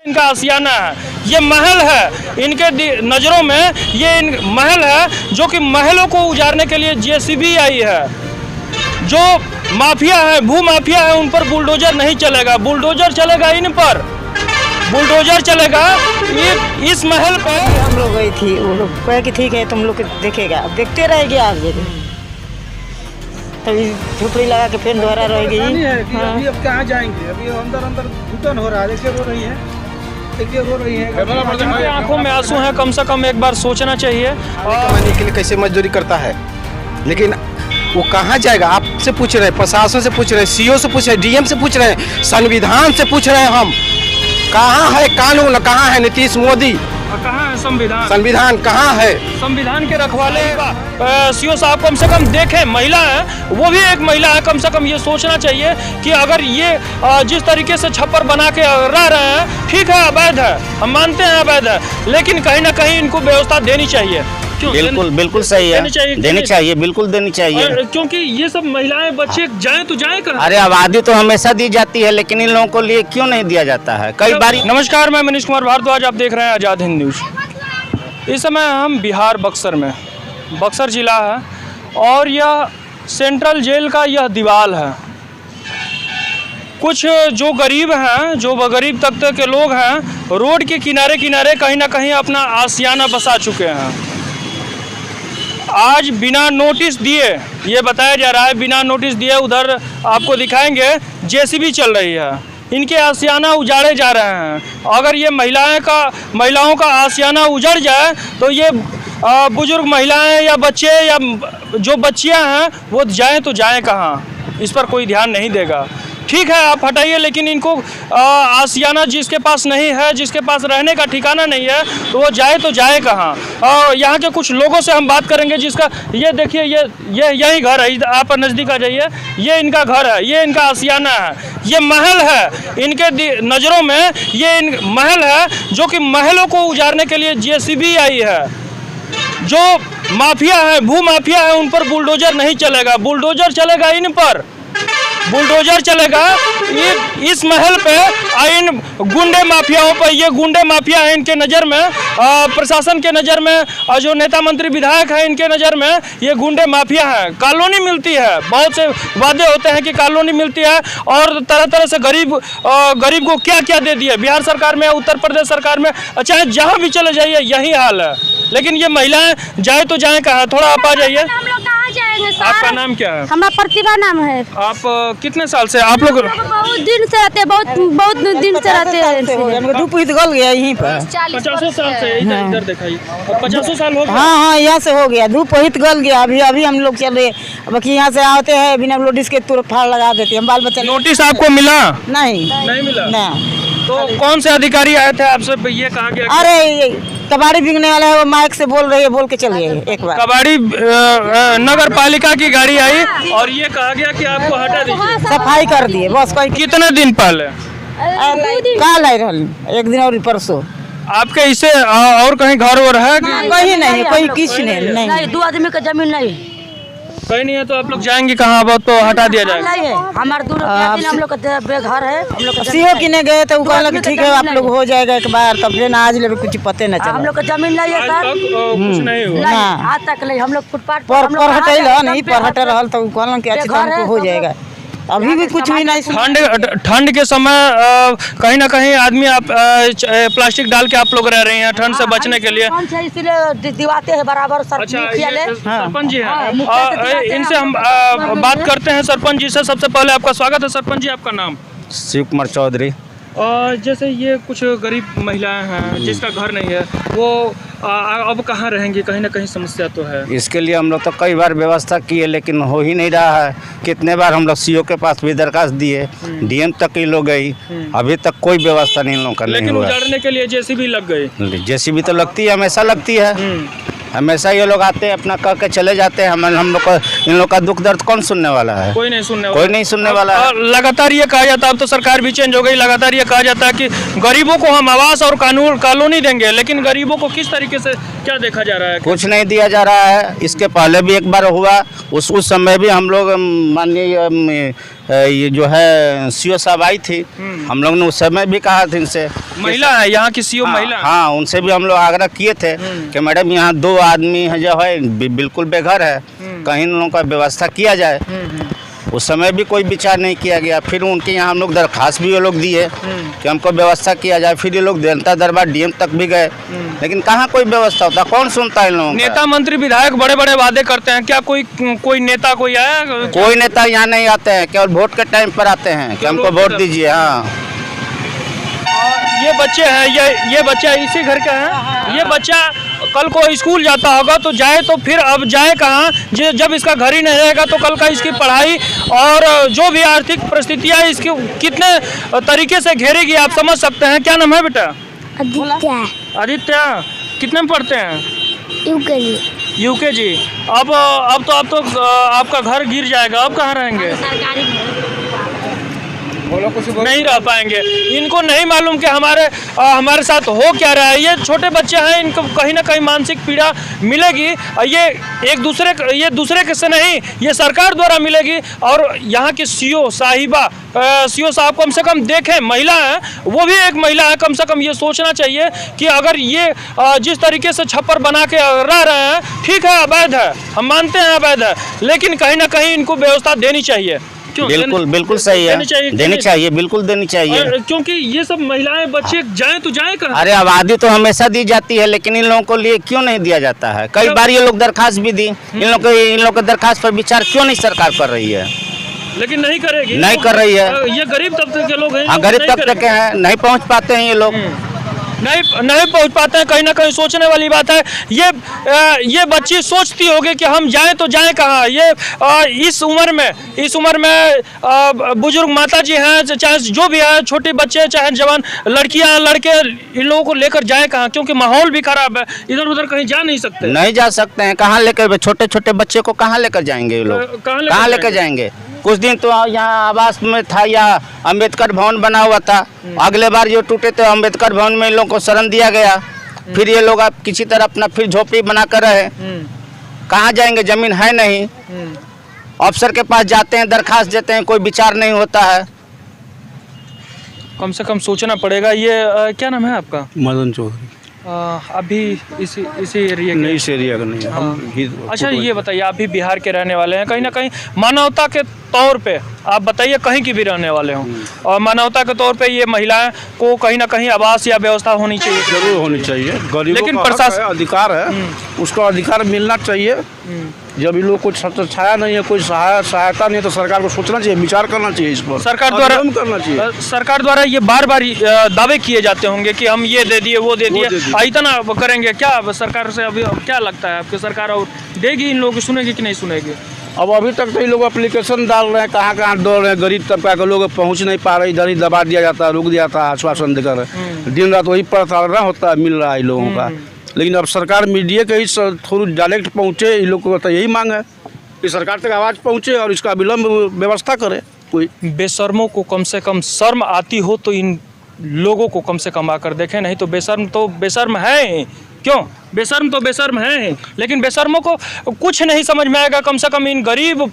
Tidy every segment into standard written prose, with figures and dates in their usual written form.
इनका आशियाना है, ये महल है। इनके नज़रों में ये महल है जो कि महलों को उजाड़ने के लिए जेसीबी आई है। जो माफिया है, भू माफिया है, उन पर बुलडोजर नहीं चलेगा, बुलडोजर चलेगा इन पर, बुलडोजर चलेगा इस महल पे। हम लोग गई थी, वो लोग कहे कि ठीक है तुम लोग देखेगा, अब देखते रहेंगे आगे। तभी झुपड़ी लगा के फिर दोबारा रहेगी। अभी अब कहाँ जाएंगे? अभी अंदर अंदर घुटन हो रहा है, देखिए रो रही है, देखिए रो रही है। जिनकी आंखों में आंसू हैं, कम से कम एक बार सोचना चाहिए। कमाने के लिए कैसे मजदूरी करता है, लेकिन वो कहाँ जाएगा? आपसे पूछ रहे हैं, प्रशासन से पूछ रहे हैं, सीओ से पूछ रहे हैं, डीएम से पूछ रहे हैं, संविधान से पूछ रहे हैं हम। कहाँ है कानून, कहाँ है नीतीश मोदी? कहाँ है संविधान? संविधान कहाँ है? संविधान के रखवाले सीओ साहब कम से कम देखें, महिला है, वो भी एक महिला है, कम से कम ये सोचना चाहिए कि अगर ये जिस तरीके से छप्पर बना के रह रहे हैं, ठीक है अवैध है, हम मानते हैं अवैध है, लेकिन कहीं ना कहीं इनको व्यवस्था देनी चाहिए। बिल्कुल बिल्कुल सही है, देनी चाहिए, बिल्कुल देनी चाहिए। क्योंकि ये सब महिलाएं बच्चे जाएं तो जाएं कहाँ? अरे आबादी तो हमेशा दी जाती है, लेकिन इन लोगों को लिए क्यों नहीं दिया जाता है? कई बार। नमस्कार, मैं मनीष कुमार भारद्वाज, आप देख रहे हैं आज़ाद हिंद न्यूज़। इस समय हम बिहार बक्सर में, बक्सर जिला है और यह सेंट्रल जेल का यह दीवार है। कुछ जो गरीब हैं, जो गरीब तबके के लोग हैं, रोड के किनारे किनारे कहीं ना कहीं अपना आशियाना बसा चुके हैं। आज बिना नोटिस दिए, ये बताया जा रहा है बिना नोटिस दिए, उधर आपको दिखाएंगे जेसीबी चल रही है, इनके आशियाना उजाड़े जा रहे हैं। अगर ये महिलाओं का आशियाना उजड़ जाए तो ये बुजुर्ग महिलाएं या बच्चे या जो बच्चियां हैं वो जाएं तो जाएं कहाँ? इस पर कोई ध्यान नहीं देगा। ठीक है आप हटाइए, लेकिन इनको आशियाना जिसके पास नहीं है, जिसके पास रहने का ठिकाना नहीं है, तो वो जाए तो जाए कहाँ? और यहाँ के कुछ लोगों से हम बात करेंगे जिसका ये देखिए, ये यही घर है, आप नज़दीक आ जाइए, ये इनका घर है, ये इनका आशियाना है, ये महल है। इनके नज़रों में ये महल है जो कि महलों को उजाड़ने के लिए जेसीबी आई है। जो माफिया है, भू माफिया है, उन पर बुलडोजर नहीं चलेगा, बुलडोजर चलेगा इन पर, बुलडोजर चलेगा इस महल पे। इन गुंडे माफियाओं पर, ये गुंडे माफिया है इनके नज़र में, प्रशासन के नज़र में, और जो नेता मंत्री विधायक है इनके नज़र में ये गुंडे माफिया है। कॉलोनी मिलती है, बहुत से वादे होते हैं कि कॉलोनी मिलती है, और तरह तरह से गरीब को क्या क्या दे दिए बिहार सरकार में, उत्तर प्रदेश सरकार में, चाहे जहाँ भी चले जाइए यही हाल है। लेकिन ये महिलाएं जाए तो जाए कहाँ? थोड़ा आप आ जाइए। आपका नाम क्या है? हमारा प्रतिभा नाम है। आप कितने साल से? आप लोग बहुत दिन से रहते हैं, बहुत दिन से रहते हैं। धूप हित गल गया यहीं पर। 50 साल से इधर दिखाइए, 50 साल हो गए। हाँ, यहाँ से हो गया, धूप हित गल गया। अभी हम लोग चल रहे, बाकी यहाँ से आते हैं बिना नोटिस के तुरंत फाड़ लगा देते हैं। बाल बच्चा नोटिस आपको मिला? नहीं मिला ना। तो कौन से अधिकारी आए थे आपसे? ये कहा गया अरे कबाड़ी बिकने वाला है, वो माइक से बोल रही है, बोल के चलिए एक बार। कबाड़ी नगर पालिका की गाड़ी आई और ये कहा गया कि आपको हटा दीजिए, सफाई कर दिए बस। कोई कितने दिन पहले? काल आई रही, एक दिन और परसों। आपके इससे और कहीं घर और है? कहीं नहीं, कोई किसी नहीं। 2 आदमी का जमीन नहीं, कहीं नहीं है। तो आप लोग जाएंगे कहाँ? अब तो हटा दिया जाएगा। नहीं है हमारे हम लोग का घर है, हम लोग सीओ किने गए तो वो कहला कि ठीक है आप लोग हो जाएगा एक बार, तब फिर आज ले कुछ पते न चला। हम लोग का जमीन नहीं है सर, कुछ नहीं हुआ आज तक नहीं। हम लोग फुटपाथ पर हटेल नहीं, पर हटे रहल तो कहला कि अच्छी तरह हो जाएगा। अभी भी कुछ भी नहीं। ठंड के समय कहीं ना कहीं आदमी आप प्लास्टिक डाल के आप लोग रह रहे हैं ठंड से बचने के लिए, इसलिए दिवाते हैं बराबर। सरपंच जी हैं, इनसे हम बात करते हैं सरपंच जी से। सबसे पहले आपका स्वागत है सरपंच जी, आपका नाम? शिव कुमार चौधरी। जैसे ये कुछ गरीब महिलाएं हैं जिसका घर नहीं है, वो अब कहाँ रहेंगे? कहीं ना कहीं समस्या तो है। इसके लिए हम लोग तो कई बार व्यवस्था किए, लेकिन हो ही नहीं रहा है। कितने बार हम लोग सीओ के पास भी दरखास्त दिए, डीएम तक ही लोग गई, अभी तक कोई व्यवस्था नहीं लोग का नहीं हुआ। लेकिन उजाड़ने के लिए जेसीबी लग गई। जेसीबी तो लगती है, हमेशा लगती है, हमेशा ये लोग आते हैं अपना कह के चले जाते हैं। हम लोग का, इन लोग का दुख दर्द कौन सुनने वाला है? कोई नहीं सुनने वाला है। लगातार ये कहा जाता है, अब तो सरकार भी चेंज हो गई, लगातार ये कहा जाता है कि गरीबों को हम आवास और कॉलोनी देंगे, लेकिन गरीबों को किस तरीके से क्या देखा जा रहा है? कुछ नहीं दिया जा रहा है। इसके पहले भी एक बार हुआ, उस समय भी हम लोग माननीय ये जो है सीओ साहब आई थी, हम लोग ने उस समय भी कहा था इनसे। महिला है यहाँ की सीओ महिला? हाँ, उनसे भी हम लोग आग्रह किए थे कि मैडम यहाँ 2 आदमी है जो है बिल्कुल बेघर है, कहीं इन लोगों का व्यवस्था किया जाए। उस समय भी कोई विचार नहीं किया गया। फिर उनके यहाँ हम लोग दरखास्त भी वो लोग दिए कि हमको व्यवस्था किया जाए। फिर ये लोग जनता दरबार डीएम तक भी गए, लेकिन कहाँ कोई व्यवस्था होता, कौन सुनता है इन लोगों का? नेता मंत्री विधायक बड़े बड़े वादे करते हैं, क्या कोई नेता कोई आया? कोई नेता यहाँ नहीं आते हैं, केवल वोट के टाइम पर आते हैं कि हमको वोट दीजिए। हाँ, ये बच्चे हैं, ये बच्चा इसी घर का है। ये बच्चा कल को स्कूल जाता होगा तो जाए, तो फिर अब जाए कहाँ? जब इसका घर ही नहीं रहेगा तो कल का इसकी पढ़ाई और जो भी आर्थिक परिस्थितियाँ इसकी कितने तरीके से घेरेगी, आप समझ सकते हैं। क्या नाम है बेटा? आदित्य। आदित्य, कितने में पढ़ते हैं? यूकेजी। यूकेजी। अब तो आपका घर गिर जाएगा, अब कहाँ रहेंगे? नहीं रह पाएंगे। इनको नहीं मालूम कि हमारे साथ हो क्या रहा है। ये छोटे बच्चे हैं, इनको कहीं ना कहीं मानसिक पीड़ा मिलेगी। ये दूसरे के से नहीं, ये सरकार द्वारा मिलेगी। और यहाँ की सीओ साहब कम से कम देखें, महिला है, वो भी एक महिला है, कम से कम ये सोचना चाहिए कि अगर ये जिस तरीके से छप्पर बना के रह रहे हैं, ठीक है, अवैध है, हम मानते हैं अवैध है, लेकिन कहीं ना कहीं इनको व्यवस्था देनी चाहिए। बिल्कुल सही है, देनी चाहिए, बिल्कुल देनी चाहिए। क्योंकि ये सब महिलाएं बच्चे जाएं तो जाएं कहाँ? अरे आबादी तो हमेशा दी जाती है, लेकिन इन लोगों को लिए क्यों नहीं दिया जाता है? कई बार ये लोग दरखास्त भी दी, इन लोग के दरखास्त पर विचार क्यों नहीं सरकार कर रही है? लेकिन नहीं करेगी, नहीं कर रही है। ये गरीब तबके के लोग हैं। हाँ, गरीब तबके के हैं, नहीं पहुँच पाते हैं ये लोग, नहीं पहुंच पाते हैं। कहीं ना कहीं सोचने वाली बात है। ये बच्ची सोचती होगी कि हम जाएं तो जाएं कहाँ? ये इस उम्र में बुजुर्ग माता जी हैं, चाहे जो भी है, छोटे बच्चे, चाहे जवान लड़कियां लड़के, इन लोगों को लेकर जाएं कहाँ? क्योंकि माहौल भी खराब है, इधर उधर कहीं जा नहीं सकते। नहीं जा सकते हैं, कहाँ लेकर? छोटे छोटे बच्चे को कहाँ लेकर जाएंगे ये लोग? कहाँ लेकर जाएंगे? कुछ दिन तो यहाँ आवास में था, या अंबेडकर भवन बना हुआ था, अगले बार जो टूटे थे अंबेडकर भवन में इन लोगों को शरण दिया गया। फिर ये लोग अब किसी तरह अपना फिर झोपड़ी बना कर रहे। कहाँ जाएंगे? जमीन है नहीं। अफसर के पास जाते हैं, दरखास्त देते हैं, कोई विचार नहीं होता है। कम से कम सोचना पड़ेगा। ये क्या नाम है आपका? मदन चौधरी। अभी इसी एरिया के? नहीं, इस एरिया का नहीं है, हम भी। अच्छा, ये बताइए, आप भी बिहार के रहने वाले हैं, कहीं ना कहीं मानवता के तौर पे आप बताइए, कहीं की भी रहने वाले हों, और मानवता के तौर पे ये महिलाएं को कहीं ना कहीं आवास या व्यवस्था होनी चाहिए। जरूर होनी चाहिए, गरीबों लेकिन का प्रशासन अधिकार है, उसका अधिकार मिलना चाहिए। जब इन लोग को छाया नहीं है, कोई सहायता नहीं है, तो सरकार को सोचना चाहिए, विचार करना चाहिए इस पर, सरकार द्वारा करना चाहिए। सरकार द्वारा ये बार दावे किए जाते होंगे कि हम ये दे दिए, वो दे दिए, इतना करेंगे। क्या सरकार से अभी क्या लगता है आपकी सरकार और देगी इन लोगों की, सुनेगी कि नहीं सुनेगी? अब अभी तक तो ये लोग एप्लीकेशन डाल रहे हैं, कहाँ कहाँ दौड़ रहे हैं, गरीब तबका के लोग पहुँच नहीं पा रहे, इधर ही दबा दिया जाता है, रुक दिया था आश्वासन देकर। दिन रात वही प्रताड़ना होता है, मिल रहा है इन लोगों का। लेकिन अब सरकार मीडिया के ही थ्रू डायरेक्ट पहुँचे, इन लोग को तो यही मांग है कि सरकार तक आवाज़ पहुँचे और इसका विलम्ब व्यवस्था करे। कोई बेशर्मों को कम से कम शर्म आती हो तो इन लोगों को कम से कम आकर देखें, नहीं तो बेशर्म है। क्यों? बेशर्म तो बेशर्म है, लेकिन बेशर्मों को कुछ नहीं समझ में आएगा। कम से कम इन गरीब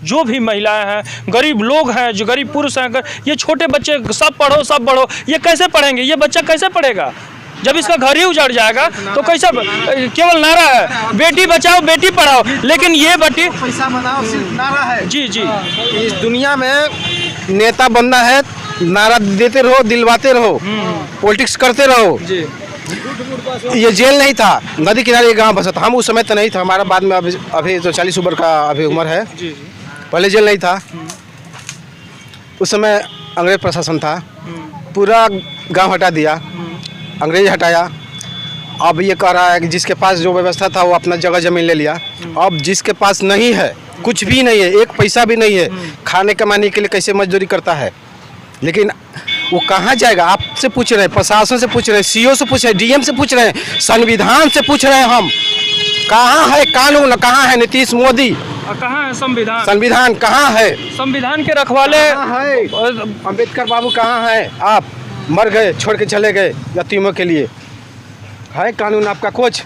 जो भी महिलाएं हैं, गरीब लोग हैं, जो गरीब पुरुष हैं, ये छोटे बच्चे, सब पढ़ो, ये कैसे पढ़ेंगे? ये बच्चा कैसे पढ़ेगा जब इसका घर ही उजड़ जाएगा? तो कैसा? केवल नारा है, बेटी बचाओ बेटी पढ़ाओ, लेकिन ये बेटी पैसा बनाओ सिर्फ नारा है। जी। इस दुनिया में नेता बनना है, नारा देते रहो, दिलवाते रहो, पॉलिटिक्स करते रहो। जी। ये जेल नहीं था, नदी किनारे गांव बसा था। हम उस समय तो नहीं था, हमारा बाद में अभी तो 40 उम्र का अभी उम्र है। पहले जेल नहीं था, उस समय अंग्रेज प्रशासन था, पूरा गांव हटा दिया, अंग्रेज हटाया। अब ये कह रहा है कि जिसके पास जो व्यवस्था था वो अपना जगह जमीन ले लिया। अब जिसके पास नहीं है, कुछ भी नहीं है, एक पैसा भी नहीं है, खाने कमाने के लिए कैसे मजदूरी करता है, लेकिन वो कहाँ जाएगा? आपसे पूछ रहे हैं, प्रशासन से पूछ रहे हैं, सीओ से पूछ रहे हैं, डीएम से पूछ रहे हैं, संविधान से पूछ रहे हैं हम। कहाँ है कानून? कहाँ है नीतीश मोदी? कहाँ है संविधान? संविधान कहाँ है? संविधान के रखवाले है अम्बेडकर बाबू कहाँ है? आप मर गए, छोड़ के चले गए यतीमों के लिए। है कानून आपका कुछ?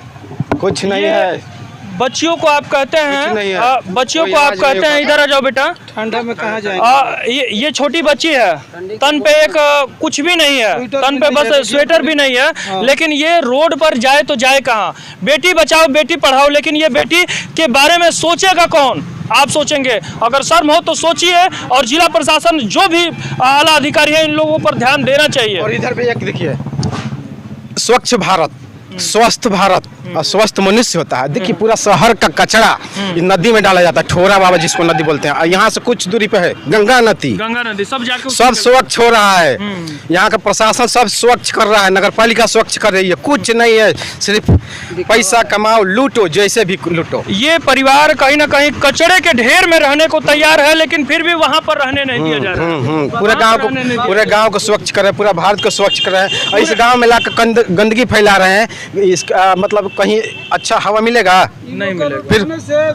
कुछ नहीं है। बच्चियों को आप कहते कुछ नहीं हैं है। बच्चियों कोई को आप आवाज कहते नहीं हैं इधर आ जाओ बेटा। ठंडा में कहाँ जाएंगे? ये छोटी बच्ची है, तन पे एक कुछ भी नहीं है, स्वेटर तन भी पे नहीं बस है, स्वेटर भी नहीं है, लेकिन ये रोड पर जाए तो जाए कहाँ? बेटी बचाओ बेटी पढ़ाओ, लेकिन ये बेटी के बारे में सोचेगा कौन? आप सोचेंगे? अगर शर्म हो तो सोचिए, और जिला प्रशासन जो भी आला अधिकारी है इन लोगों पर ध्यान देना चाहिए। और इधर भी एक देखिए, स्वच्छ भारत, स्वस्थ भारत और स्वस्थ मनुष्य होता है। देखिए पूरा शहर का कचरा ये नदी में डाला जाता है, ठोरा बाबा जिसको नदी बोलते हैं। और यहाँ से कुछ दूरी पे है गंगा नदी, गंगा नदी सब जाके सब स्वच्छ हो रहा है। यहाँ का प्रशासन सब स्वच्छ कर रहा है, नगर पालिका स्वच्छ कर रही है। कुछ नहीं है, सिर्फ पैसा कमाओ, लूटो, जैसे भी लूटो। ये परिवार कहीं ना कहीं कचड़े के ढेर में रहने को तैयार है, लेकिन फिर भी वहाँ पर रहने नहीं दिया जा रहा है। पूरे गांव को स्वच्छ कर रहे हैं, पूरा भारत को स्वच्छ कर रहे हैं। और इस गांव में लाकर गंदगी फैला रहे हैं। इसका मतलब कहीं अच्छा हवा मिलेगा? नहीं मिलेगा। फिर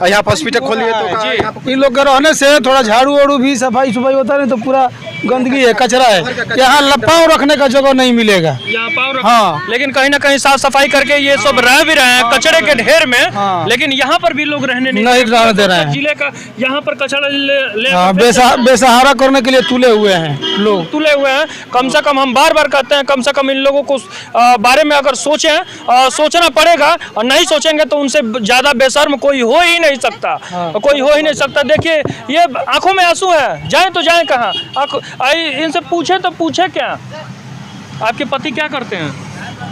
यहाँ पर हॉस्पिटल खोलिए तो इन लोग के रहने से थोड़ा झाड़ू वाड़ू भी सफाई होता है, नहीं तो पूरा गंदगी है, कचरा है। यहाँ पाँव रखने का जगह नहीं मिलेगा। यहाँ पाँव हाँ। लेकिन कहीं ना कहीं साफ सफाई करके ये सब रह भी रहे हैं कचड़े के ढेर में। हाँ। लेकिन यहाँ पर भी लोग रहने नहीं रहने दे रहे हैं। जिले का यहाँ पर कचड़ा ले हाँ, बेसहारा करने के लिए तुले हुए हैं लोग, तुले हुए हैं। कम से कम हम बार बार कहते हैं, कम से कम इन लोगों को बारे में अगर सोचें, सोचना पड़ेगा, और नहीं सोचेंगे तो उनसे ज्यादा बेशर्म कोई हो ही नहीं सकता। कोई हो ही नहीं सकता। देखिए ये आंखों में आंसू है, जाए तो जाए कहाँ? इनसे पूछे तो पूछे क्या? आपके पति क्या करते हैं?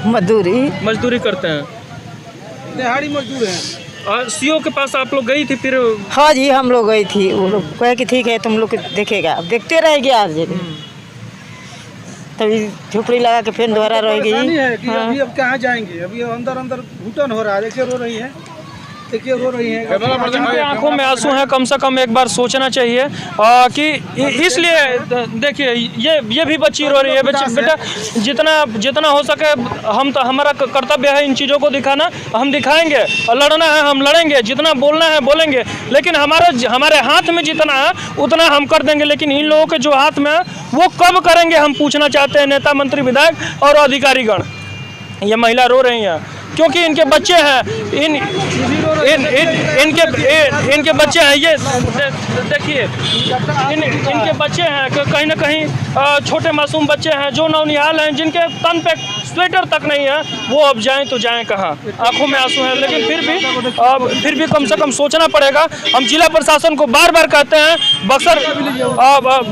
मजदूरी करते हैं, दिहाड़ी मजदूर हैं। सीओ के पास आप लोग गई थी फिर? हाँ जी, हम लोग गई थी। वो लोग कहे कि ठीक है तुम लोग देखेगा, अब देखते रहेगी आज तभी झोपड़ी लगा के फिर दोबारा रहेगी। परेशानी है कि अभी अब कहाँ जाएंगे? अभी अंदर अंदर घुटन हो रहा है। देखिए रो रही है, देखिए रो रही है। जिनके आंखों में आंसू हैं, कम से कम एक बार सोचना चाहिए कि इसलिए देखिए ये भी बच्ची रो रही है। बेटा जितना हो सके हम तो, हमारा कर्तव्य है इन चीज़ों को दिखाना, हम दिखाएंगे, और लड़ना है हम लड़ेंगे, जितना बोलना है बोलेंगे, लेकिन हमारे हाथ में जितना है उतना हम कर देंगे। लेकिन इन लोगों के जो हाथ में है वो कब करेंगे, हम पूछना चाहते हैं नेता मंत्री विधायक और अधिकारीगण। ये महिला रो रही हैं क्योंकि इनके बच्चे हैं, इनके बच्चे हैं। ये देखिए इनके बच्चे हैं, कहीं ना कहीं छोटे मासूम बच्चे हैं जो नौनिहाल हैं, जिनके तन पे स्वेटर तक नहीं है। वो अब जाएं तो जाएं कहाँ? आंखों में आंसू हैं। लेकिन फिर भी कम से कम सोचना पड़ेगा। हम जिला प्रशासन को बार बार कहते हैं,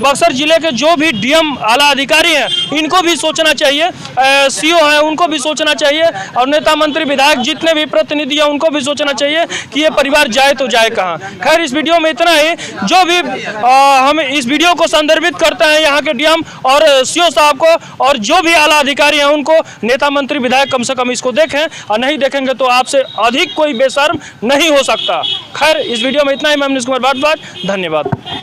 बक्सर जिले के जो भी डीएम आला अधिकारी हैं इनको भी सोचना चाहिए, सीओ हैं उनको भी सोचना चाहिए, और नेता मंत्री विधायक जितने भी प्रतिनिधि हैं उनको भी सोचना चाहिए कि ये परिवार जाए तो जाए कहाँ। खैर इस वीडियो में इतना ही। जो भी हम इस वीडियो को संदर्भित करते हैं यहाँ के डीएम और सीओ साहब को, और जो भी आला अधिकारी हैं उनको, नेता मंत्री विधायक कम से कम इसको देखें, और नहीं देखेंगे तो आपसे अधिक कोई बेशर्म नहीं हो सकता। खैर इस वीडियो में इतना ही। मैं मनीष कुमार भारद्वाज, धन्यवाद।